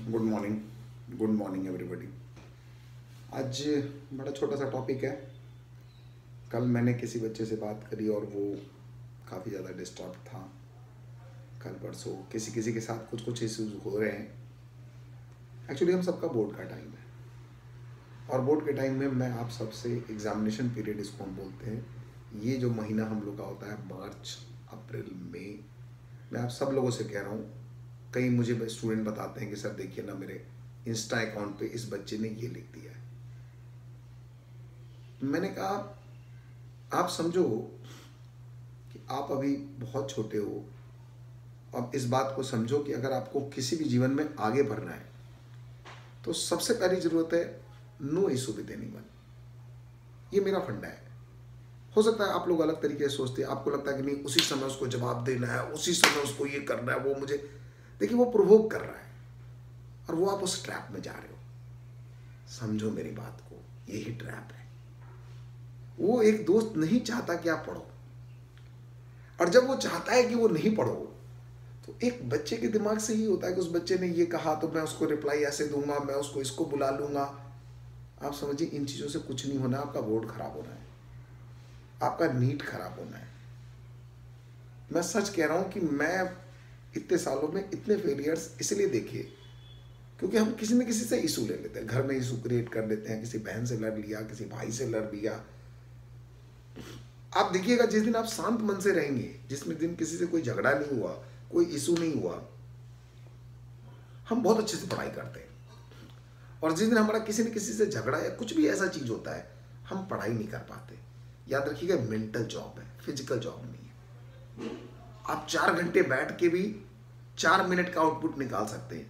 Good morning everybody. आज बड़ा छोटा सा टॉपिक है। कल मैंने किसी बच्चे से बात करी और वो काफ़ी ज़्यादा डिस्टर्ब था। कल परसों किसी किसी के साथ कुछ कुछ इश्यूज हो रहे हैं। एक्चुअली हम सबका बोर्ड का टाइम है और बोर्ड के टाइम में मैं आप सबसे एग्जामिनेशन पीरियड इसको हम बोलते हैं, ये जो महीना हम लोग का होता है मार्च अप्रैल मई, मैं आप सब लोगों से कह रहा हूँ। कई मुझे स्टूडेंट बताते हैं कि सर देखिए ना, मेरे इंस्टा अकाउंट पे इस बच्चे ने ये लिख दिया है। मैंने कहा आप समझो कि आप अभी बहुत छोटे हो। अब इस बात को समझो कि अगर आपको किसी भी जीवन में आगे बढ़ना है तो सबसे पहली जरूरत है नो इशू विद एनीवन। ये मेरा फंडा है। हो सकता है आप लोग अलग तरीके से सोचते हैं, आपको लगता है कि नहीं उसी समय उसको जवाब देना है, उसी समय उसको ये करना है, वो मुझे देखिए वो प्रोवोक कर रहा है और वो आप उस ट्रैप में जा रहे हो। समझो मेरी बात को, यही ट्रैप है। वो एक दोस्त नहीं चाहता कि आप पढ़ो, और जब वो चाहता है कि वो नहीं पढ़ो तो एक बच्चे के दिमाग से ही होता है कि उस बच्चे ने ये कहा तो मैं उसको रिप्लाई ऐसे दूंगा, मैं उसको इसको बुला लूंगा। आप समझिए इन चीज़ों से कुछ नहीं होना। आपका बोर्ड खराब होना है, आपका नीट खराब होना है। मैं सच कह रहा हूं कि मैं इतने सालों में इतने फेलियर्स इसलिए देखे क्योंकि हम किसी न किसी से इशू ले लेते हैं, घर में इशू क्रिएट कर देते हैं, किसी बहन से लड़ लिया, किसी भाई से लड़ लिया। आप देखिएगा जिस दिन आप शांत मन से रहेंगे, जिसमें दिन किसी से कोई झगड़ा नहीं हुआ, कोई इशू नहीं हुआ, हम बहुत अच्छे से पढ़ाई करते हैं। और जिस दिन हमारा किसी न किसी से झगड़ा या कुछ भी ऐसा चीज होता है, हम पढ़ाई नहीं कर पाते। याद रखिएगा मेंटल जॉब है, फिजिकल जॉब नहीं है। आप 4 घंटे बैठ के भी 4 मिनट का आउटपुट निकाल सकते हैं,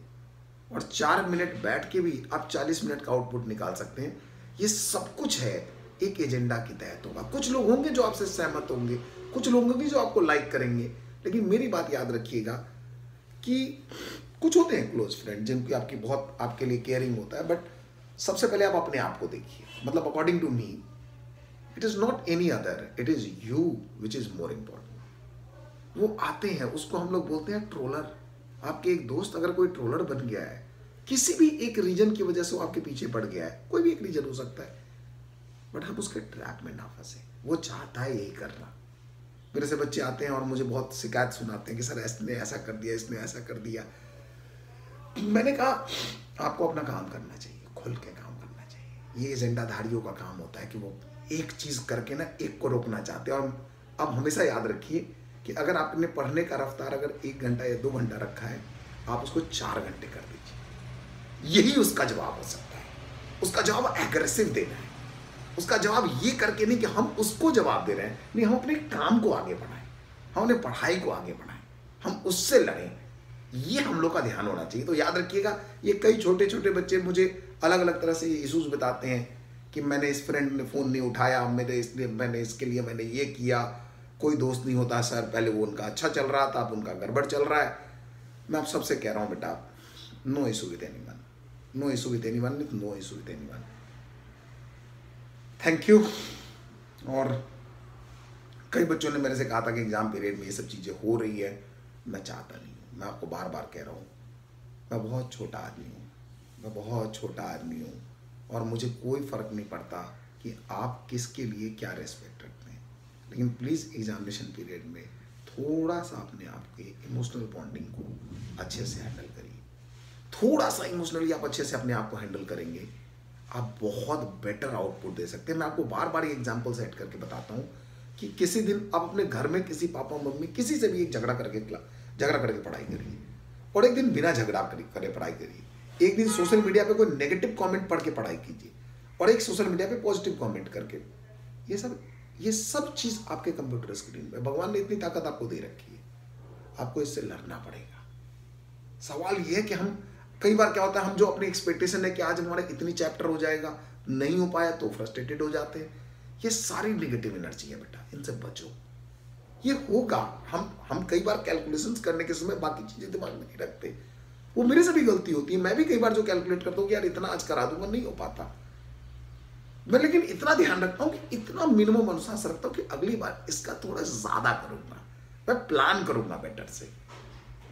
और 4 मिनट बैठ के भी आप 40 मिनट का आउटपुट निकाल सकते हैं। ये सब कुछ है एक एजेंडा के तहत होगा। कुछ लोग होंगे जो आपसे सहमत होंगे, कुछ लोग होंगे जो आपको लाइक करेंगे, लेकिन मेरी बात याद रखिएगा कि कुछ होते हैं क्लोज फ्रेंड जिनकी आपकी बहुत आपके लिए केयरिंग होता है, बट सबसे पहले आप अपने आप को देखिए। मतलब according to me it is not any other, it is you which is more important. वो आते हैं, उसको हम लोग बोलते हैं ट्रोलर। आपके एक दोस्त अगर कोई ट्रोलर बन गया है, किसी भी एक रीजन की वजह से वो आपके पीछे पड़ गया है, कोई भी एक रीजन हो सकता है, बट हम उसके ट्रैप में ना फंसे। वो चाहता है यही करना। मेरे से बच्चे आते हैं और मुझे बहुत शिकायत सुनाते हैं कि सर इसने ऐसा कर दिया, इसने ऐसा कर दिया। मैंने कहा आपको अपना काम करना चाहिए, खुल के काम करना चाहिए। ये एजेंडाधारियों का काम होता है कि वो एक चीज करके ना एक को रोकना चाहते हैं। और अब हमेशा याद रखिए कि अगर आपने पढ़ने का रफ्तार अगर 1 घंटा या 2 घंटा रखा है, आप उसको 4 घंटे कर दीजिए। यही उसका जवाब हो सकता है। उसका जवाब एग्रेसिव देना है। उसका जवाब ये करके नहीं कि हम उसको जवाब दे रहे हैं, नहीं, हम अपने काम को आगे बढ़ाएं, हम अपने पढ़ाई को आगे बढ़ाएं, हम उससे लड़ें। ये हम लोग का ध्यान होना चाहिए। तो याद रखिएगा, ये कई छोटे छोटे बच्चे मुझे अलग अलग तरह से इश्यूज बताते हैं कि मैंने इस फ्रेंड ने फ़ोन नहीं उठाया, मैंने इसके लिए मैंने ये किया, कोई दोस्त नहीं होता सर, पहले वो उनका अच्छा चल रहा था, अब उनका गड़बड़ चल रहा है। मैं आप सबसे कह रहा हूँ बेटा, no issue with anyone, no issue with anyone, no issue with anyone. Thank you. और कई बच्चों ने मेरे से कहा था कि एग्जाम पीरियड में ये सब चीज़ें हो रही है। मैं चाहता नहीं हूँ। मैं आपको बार बार कह रहा हूँ, मैं बहुत छोटा आदमी हूँ, मैं बहुत छोटा आदमी हूँ, और मुझे कोई फ़र्क नहीं पड़ता कि आप किसके लिए क्या रेस्पेक्ट रखते हैं। लेकिन प्लीज़ एग्जामिनेशन पीरियड में थोड़ा सा अपने आप के इमोशनल बॉन्डिंग को अच्छे से हैंडल करिए। थोड़ा सा इमोशनली आप अच्छे से अपने आप को हैंडल करेंगे, आप बहुत बेटर आउटपुट दे सकते हैं। मैं आपको बार बार ये एग्जाम्पल सेट करके बताता हूँ कि किसी दिन आप अपने घर में किसी पापा मम्मी किसी से भी एक झगड़ा करके पढ़ाई करिए, और एक दिन बिना झगड़ा करे पढ़ाई करिए। एक दिन सोशल मीडिया पे कोई नेगेटिव कमेंट पढ़ के पढ़ाई कीजिए, और एक सोशल मीडिया पे पॉजिटिव कमेंट करके। ये सब चीज़ आपके कंप्यूटर स्क्रीन पे भगवान ने इतनी ताकत आपको दे रखी है, आपको इससे लड़ना पड़ेगा। सवाल ये है कि हम कई बार क्या होता है, हम जो अपनी एक्सपेक्टेशन है कि आज हमारा इतनी चैप्टर हो जाएगा, नहीं हो पाया तो फ्रस्ट्रेटेड हो जाते हैं। ये सारी नेगेटिव एनर्जी है बेटा, इनसे बचो। ये होगा। हम कई बार कैलकुलेशंस करने के समय बाकी चीजें दिमाग में नहीं रखते। वो मेरे से भी गलती होती है। मैं भी कई बार जो कैलकुलेट करता हूँ कि यार इतना आज करा दूंगा, नहीं हो पाता। मैं लेकिन इतना ध्यान रखता हूँ कि इतना मिनिमम अनुशासन रखता हूँ कि अगली बार इसका थोड़ा ज्यादा करूंगा, मैं प्लान करूंगा बेटर से,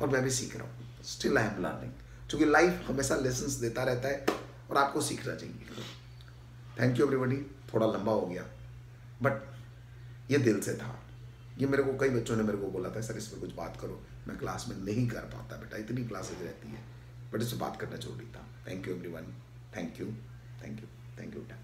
और मैं भी सीख रहा हूँ। Still I am learning. क्योंकि लाइफ हमेशा लेसन्स देता रहता है और आपको सीखना चाहिए। Thank you everybody. थोड़ा लंबा हो गया बट ये दिल से था। ये मेरे को कई बच्चों ने मेरे को बोला था सर इस पर कुछ बात करो, मैं क्लास में नहीं कर पाता बेटा, इतनी क्लासेज रहती है, बट इस पर बात करना जरूरी था। Thank you everyone. Thank you, thank you, thank you बेटा।